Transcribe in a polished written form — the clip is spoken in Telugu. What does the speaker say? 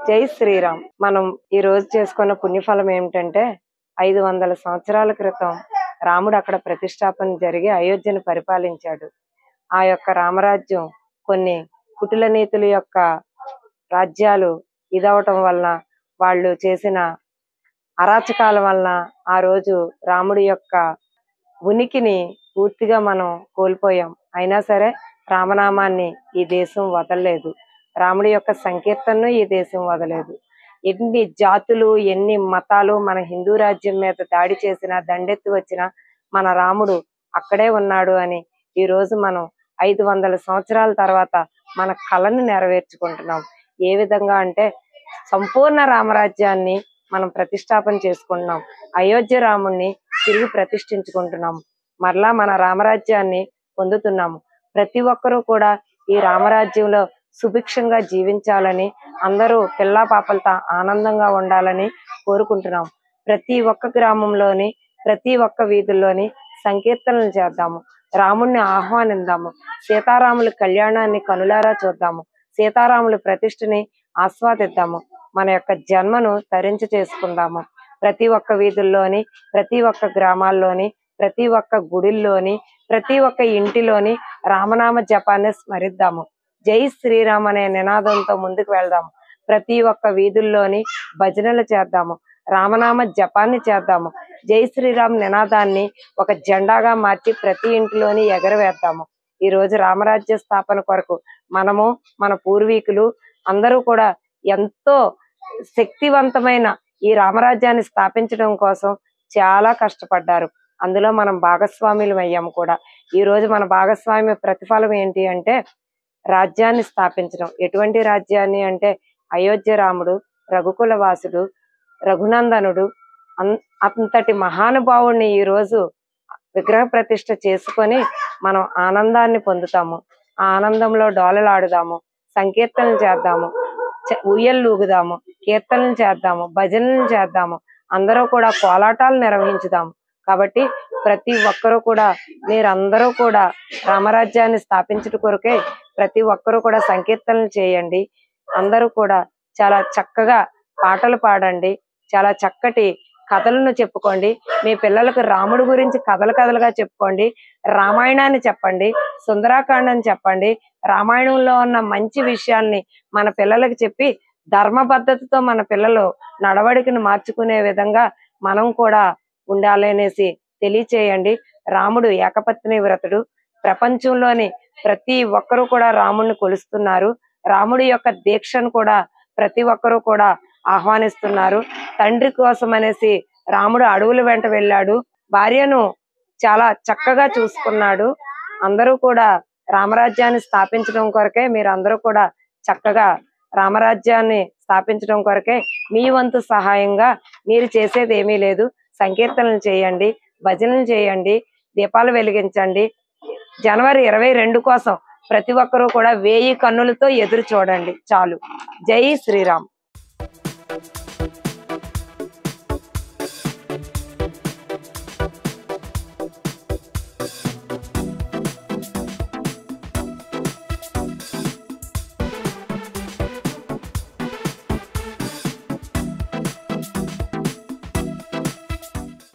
జై శ్రీరామ్. మనం ఈ రోజు చేసుకున్న పుణ్యఫలం ఏమిటంటే 500 సంవత్సరాల క్రితం రాముడు అక్కడ ప్రతిష్టాపన జరిగి అయోధ్యను పరిపాలించాడు. ఆ యొక్క రామరాజ్యం కొన్ని కుటిల నీతుల యొక్క రాజ్యాలు ఇదవటం వలన, వాళ్ళు చేసిన అరాచకాల వలన ఆ రోజు రాముడి యొక్క ఉనికిని పూర్తిగా మనం కోల్పోయాం. అయినా సరే రామనామాన్ని ఈ దేశం వదలలేదు. రాముడి యొక్క సంకీర్తనను ఈ దేశం వదలేదు. ఎన్ని జాతులు, ఎన్ని మతాలు మన హిందూ రాజ్యం మీద దాడి చేసినా, దండెత్తి వచ్చినా మన రాముడు అక్కడే ఉన్నాడు అని ఈ రోజు మనం 500 సంవత్సరాల తర్వాత మన కళను నెరవేర్చుకుంటున్నాం. ఏ విధంగా అంటే సంపూర్ణ రామరాజ్యాన్ని మనం ప్రతిష్టాపన చేసుకుంటున్నాం. అయోధ్య రాముణ్ణి తిరిగి ప్రతిష్ఠించుకుంటున్నాం. మరలా మన రామరాజ్యాన్ని పొందుతున్నాము. ప్రతి ఒక్కరూ కూడా ఈ రామరాజ్యంలో సుభిక్షంగా జీవించాలని, అందరూ పిల్లా పాపలతో ఆనందంగా ఉండాలని కోరుకుంటున్నాం. ప్రతి ఒక్క గ్రామంలోని, ప్రతి ఒక్క వీధుల్లోని సంకీర్తనలు చేద్దాము. రాముణ్ణి ఆహ్వానిద్దాము. సీతారాముల కళ్యాణాన్ని కనులారా చూద్దాము. సీతారాముల ప్రతిష్టని ఆస్వాదిద్దాము. మన యొక్క జన్మను తరించి చేసుకుందాము. ప్రతి ఒక్క వీధుల్లోని, ప్రతి ఒక్క గ్రామాల్లోని, ప్రతి ఒక్క గుడిల్లోని, ప్రతి ఒక్క ఇంటిలోని రామనామ జపాన్ని స్మరిద్దాము. జై శ్రీరామ్ అనే నినాదంతో ముందుకు వెళ్దాము. ప్రతి ఒక్క వీధుల్లోని భజనలు చేద్దాము. రామనామ జపాన్ని చేద్దాము. జై శ్రీరామ్ నినాదాన్ని ఒక జెండాగా మార్చి ప్రతి ఇంటిలోని ఎగరవేద్దాము. ఈ రోజు రామరాజ్య స్థాపన కొరకు మనము, మన పూర్వీకులు అందరూ కూడా ఎంతో శక్తివంతమైన ఈ రామరాజ్యాన్ని స్థాపించడం కోసం చాలా కష్టపడ్డారు. అందులో మనం భాగస్వాములు అయ్యాము కూడా. ఈ రోజు మన భాగస్వామ్య ప్రతిఫలం ఏంటి అంటే రాజ్యాన్ని స్థాపించడం. ఎటువంటి రాజ్యాన్ని అంటే అయోధ్య రాముడు, రఘుకుల వాసుడు, రఘునందనుడు అంతటి మహానుభావుడిని ఈ రోజు విగ్రహ ప్రతిష్ఠ చేసుకొని మనం ఆనందాన్ని పొందుతాము. ఆ ఆనందంలో డోలలాడుదాము, సంకీర్తనలు చేద్దాము, ఉయ్యలు ఊగుదాము, కీర్తనలు చేద్దాము, భజనలు చేద్దాము. అందరూ కూడా కోలాటాలు నిర్వహించుదాము. కాబట్టి ప్రతి ఒక్కరూ కూడా, మీరందరూ కూడా రామరాజ్యాన్ని స్థాపించడం కొరకే ప్రతి ఒక్కరూ కూడా సంకీర్తనలు చేయండి. అందరూ కూడా చాలా చక్కగా పాటలు పాడండి. చాలా చక్కటి కథలను చెప్పుకోండి. మీ పిల్లలకు రాముడి గురించి కథలుగా చెప్పుకోండి. రామాయణాన్ని చెప్పండి, సుందరాకాండని చెప్పండి. రామాయణంలో ఉన్న మంచి విషయాల్ని మన పిల్లలకు చెప్పి ధర్మబద్ధతతో మన పిల్లలు నడవడికను మార్చుకునే విధంగా మనం కూడా ఉండాలనేసి తెలియచేయండి. రాముడు ఏకపత్ని వ్రతుడు. ప్రపంచంలోని ప్రతి ఒక్కరూ కూడా రాముడిని కొలుస్తున్నారు. రాముడి యొక్క దీక్షను కూడా ప్రతి ఒక్కరూ కూడా ఆహ్వానిస్తున్నారు. తండ్రి కోసం అనేసి రాముడు అడవుల వెంట వెళ్ళాడు. భార్యను చాలా చక్కగా చూసుకున్నాడు. అందరూ కూడా రామరాజ్యాన్ని స్థాపించడం కొరకే మీరందరూ కూడా చక్కగా రామరాజ్యాన్ని స్థాపించడం కొరకే మీ వంతు సహాయంగా మీరు చేసేది ఏమీ లేదు. సంకీర్తనలు చేయండి, భజనలు చేయండి, దీపాలు వెలిగించండి. జనవరి 22 కోసం ప్రతి ఒక్కరూ కూడా 1000 కన్నులతో ఎదురు చూడండి. చాలు. జై శ్రీరామ్.